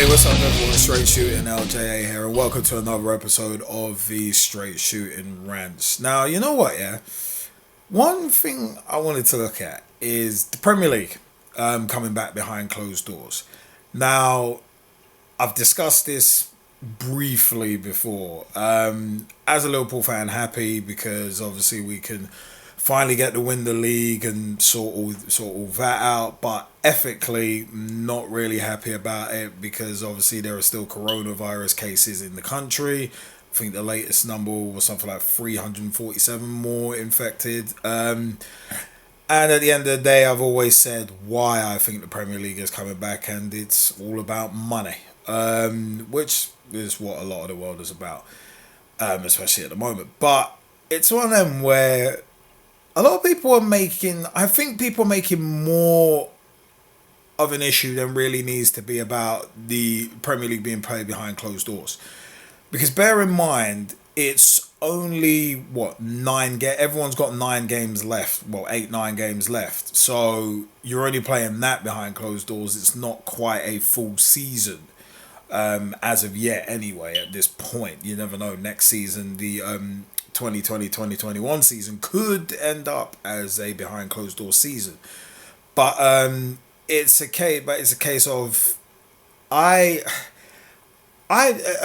What's up everyone, Straight Shootin LJA here, and welcome to another episode of the Straight Shootin Rants. Now, you know what, yeah? One thing I wanted to look at is the Premier League coming back behind closed doors. Now, I've discussed this briefly before. As a Liverpool fan, happy because obviously we can finally get to win the league and sort all that out, but ethically not really happy about it because obviously there are still coronavirus cases in the country. I think the latest number was something like 347 more infected. And at the end of the day, I've always said why I think the Premier League is coming back, and it's all about money, which is what a lot of the world is about, especially at the moment. But it's one of them where a lot of people are making, I think people are making more of an issue than really needs to be about the Premier League being played behind closed doors. Because bear in mind, it's only, everyone's got 9 games left. Well, 8-9 games left. So you're only playing that behind closed doors. It's not quite a full season as of yet anyway at this point. You never know. Next season, the 2020-2021 season could end up as a behind closed door season. But it's a case of a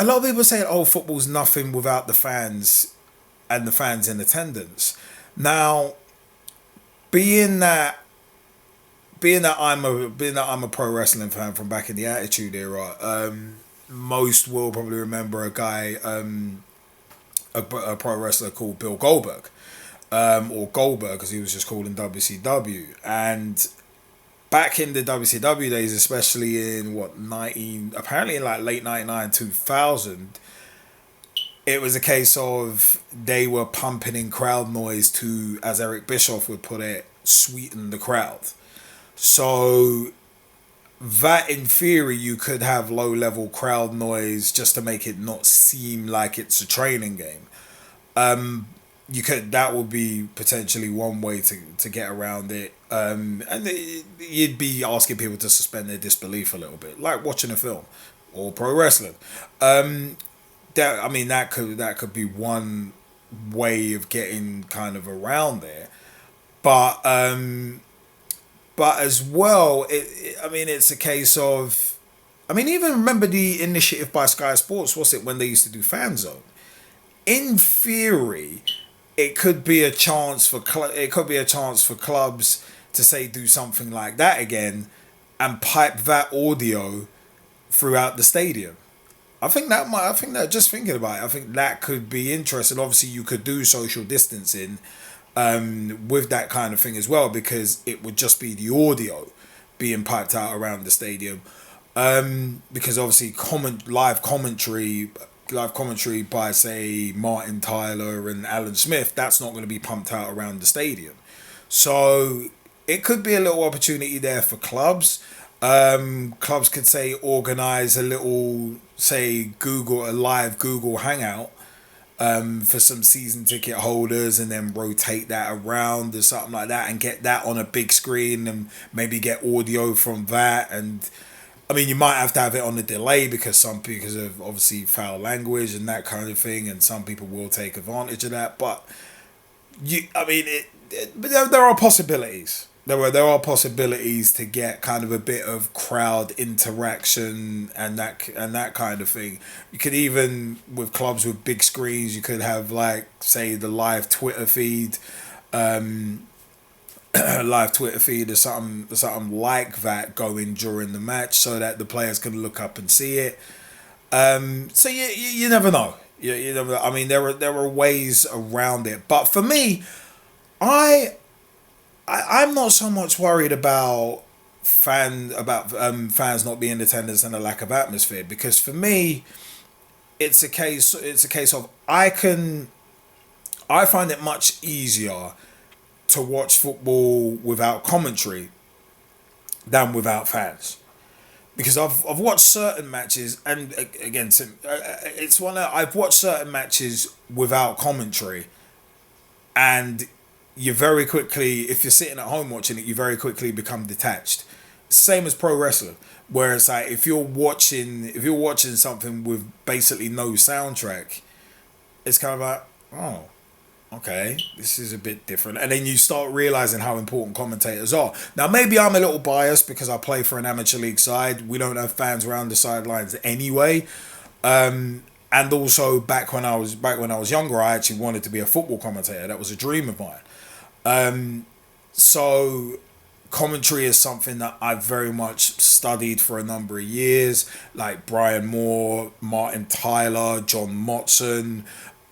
lot of people say, oh, football's nothing without the fans and the fans in attendance. Now, being that I'm a pro wrestling fan from back in the Attitude Era, most will probably remember a guy, a pro wrestler called Bill Goldberg, or Goldberg as he was just called in WCW. And back in the WCW days, especially in apparently in like late 99, 2000, it was a case of they were pumping in crowd noise to, as Eric Bischoff would put it, sweeten the crowd. So that in theory you could have low level crowd noise just to make it not seem like it's a training game. That would be potentially one way to get around it. You'd be asking people to suspend their disbelief a little bit, like watching a film or pro wrestling. That could be one way of getting kind of around there, but as well, it's a case of, even remember the initiative by Sky Sports, was it when they used to do Fan Zone? In theory, it could be a chance for clubs to say do something like that again, and pipe that audio throughout the stadium. Just thinking about it, I think that could be interesting. Obviously, you could do social distancing with that kind of thing as well, because it would just be the audio being piped out around the stadium. Because obviously live commentary by, say, Martin Tyler and Alan Smith, that's not going to be pumped out around the stadium. So it could be a little opportunity there for clubs. Clubs could, say, organize a little, say, a live Google Hangout for some season ticket holders, and then rotate that around or something like that, and get that on a big screen, and maybe get audio from that. And you might have to have it on a delay because of obviously foul language and that kind of thing, and some people will take advantage of that. But there are possibilities. There are possibilities to get kind of a bit of crowd interaction and that kind of thing. You could even, with clubs with big screens, you could have, like, say, the live Twitter feed, or something like that going during the match, so that the players can look up and see it. So you never know. You never know. There are ways around it, but for me, I'm not so much worried about fans not being in attendance and a lack of atmosphere, because for me, it's a case of I find it much easier to watch football without commentary than without fans, because I've watched certain matches, and again, I've watched certain matches without commentary, and you very quickly, if you're sitting at home watching it, you very quickly become detached. Same as pro wrestling, where it's like if you're watching something with basically no soundtrack, it's kind of like, oh, okay, this is a bit different. And then you start realizing how important commentators are. Now, maybe I'm a little biased because I play for an amateur league side. We don't have fans around the sidelines anyway. And also back when I was younger, I actually wanted to be a football commentator. That was a dream of mine. So commentary is something that I've very much studied for a number of years, like Brian Moore, Martin Tyler, John Motson.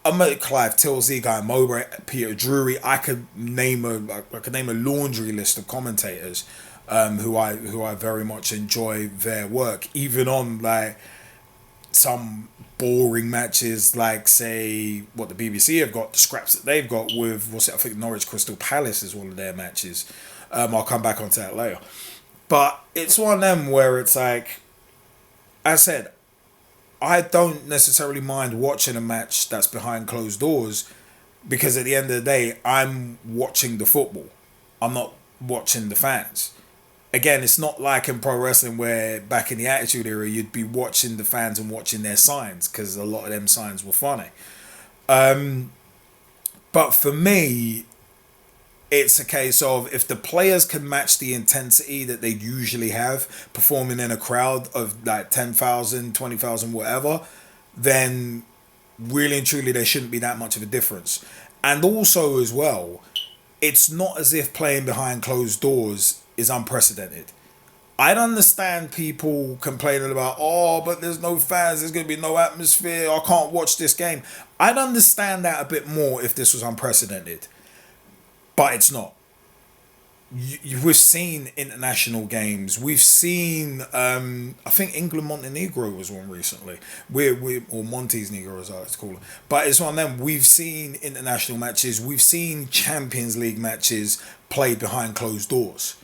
I'm a Clive Tilsey, Guy Mowbray, Peter Drury. I could name a laundry list of commentators who I very much enjoy their work, even on like some boring matches, like say what the BBC have got, the scraps that they've got with I think Norwich Crystal Palace is one of their matches. I'll come back onto that later. But it's one of them where it's like, I said, I don't necessarily mind watching a match that's behind closed doors because at the end of the day, I'm watching the football. I'm not watching the fans. Again, it's not like in pro wrestling where back in the Attitude Era, you'd be watching the fans and watching their signs because a lot of them signs were funny. But for me, it's a case of if the players can match the intensity that they usually have performing in a crowd of like 10,000, 20,000, whatever, then really and truly there shouldn't be that much of a difference. And also as well, it's not as if playing behind closed doors is unprecedented. I'd understand people complaining about, oh, but there's no fans, there's going to be no atmosphere, I can't watch this game. I'd understand that a bit more if this was unprecedented. But it's not. We've seen international games. We've seen, I think England Montenegro was one recently. Or Montes Negro as I like to call it. But it's one of them. We've seen international matches. We've seen Champions League matches played behind closed doors.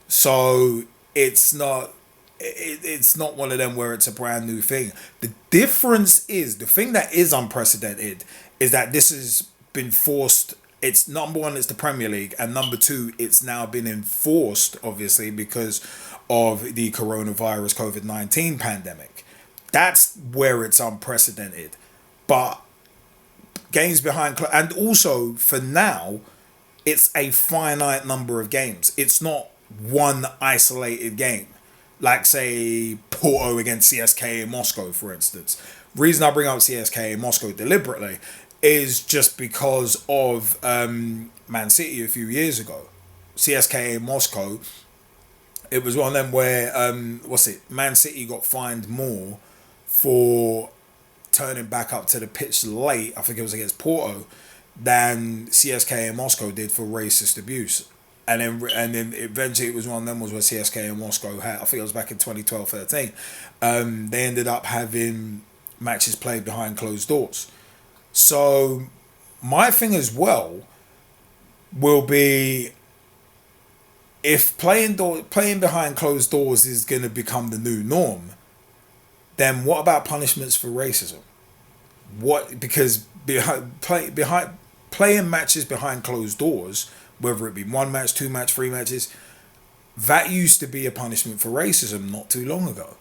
So it's not one of them where it's a brand new thing. The difference is, the thing that is unprecedented is that this has been forced. It's number one, it's the Premier League, and number two, it's now been enforced, obviously, because of the coronavirus COVID-19 pandemic. That's where it's unprecedented. But games behind, and also for now, it's a finite number of games. It's not one isolated game, like say Porto against CSKA Moscow, for instance. Reason I bring up CSKA Moscow deliberately is just because of Man City a few years ago. CSKA Moscow, it was one of them where, Man City got fined more for turning back up to the pitch late, I think it was against Porto, than CSKA Moscow did for racist abuse. And then eventually it was one of them was where CSKA Moscow had, I think it was back in 2012-13, they ended up having matches played behind closed doors. So my thing as well will be, if playing behind closed doors is going to become the new norm, then what about punishments for racism? Because playing matches behind closed doors, whether it be one match, two match, three matches, that used to be a punishment for racism not too long ago.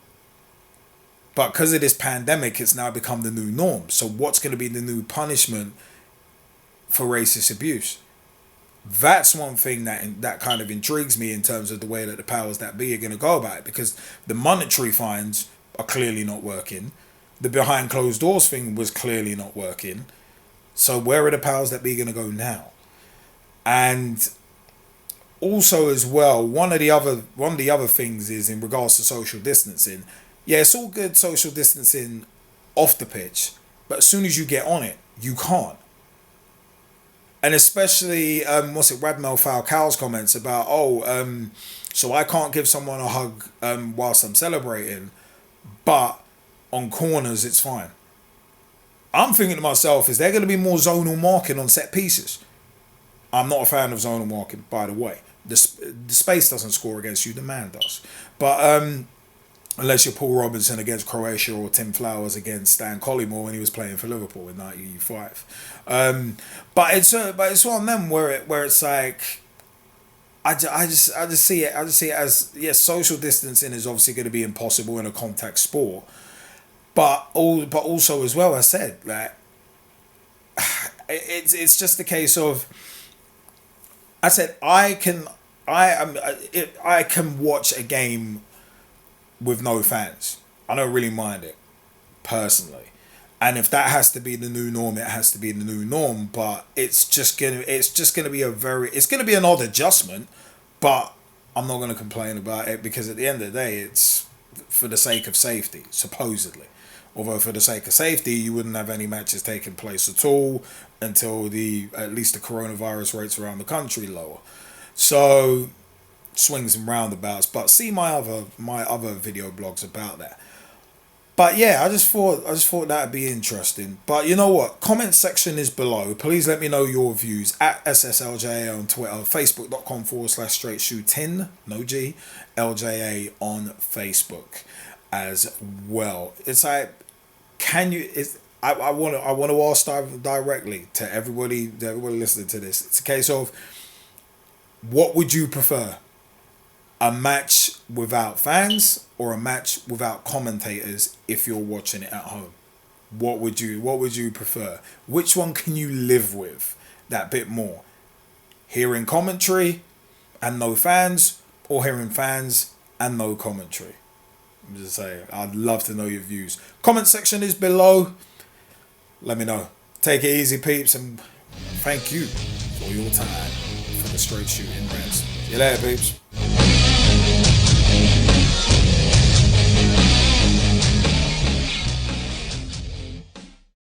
But because of this pandemic, it's now become the new norm. So what's going to be the new punishment for racist abuse? That's one thing that kind of intrigues me in terms of the way that the powers that be are going to go about it, because the monetary fines are clearly not working. The behind closed doors thing was clearly not working. So where are the powers that be going to go now? And also as well, one of the other things is in regards to social distancing. Yeah, it's all good social distancing off the pitch, but as soon as you get on it, you can't. And especially, Radmel Falcao's comments about, so I can't give someone a hug whilst I'm celebrating, but on corners it's fine. I'm thinking to myself, is there going to be more zonal marking on set pieces? I'm not a fan of zonal marking, by the way. The space doesn't score against you, the man does. But unless you're Paul Robinson against Croatia or Tim Flowers against Stan Collymore when he was playing for Liverpool in 1985. But it's one of them where it's like, I just see it. I just see it as, yes, social distancing is obviously going to be impossible in a contact sport, but also as well, I said that it's just a case of, I said I can watch a game with no fans. I don't really mind it personally. And if that has to be the new norm, it has to be the new norm. But it's just gonna be it's gonna be an odd adjustment. But I'm not gonna complain about it, because at the end of the day, it's for the sake of safety, supposedly. Although for the sake of safety, you wouldn't have any matches taking place at all until at least the coronavirus rates around the country lower. So swings and roundabouts. But see my other video blogs about that. But yeah, I just thought that'd be interesting. But you know what? Comment section is below. Please let me know your views at SSLJA on Twitter, facebook.com/straight shootin, no G, LJA on Facebook as well. It's like, can you? I want to ask directly to everybody listening to this. It's a case of, what would you prefer? A match without fans or a match without commentators if you're watching it at home? What would you prefer? Which one can you live with that bit more? Hearing commentary and no fans, or hearing fans and no commentary? I'm just saying, I'd love to know your views. Comment section is below. Let me know. Take it easy, peeps, and thank you for your time for the Straight Shootin Rants. See you later, peeps.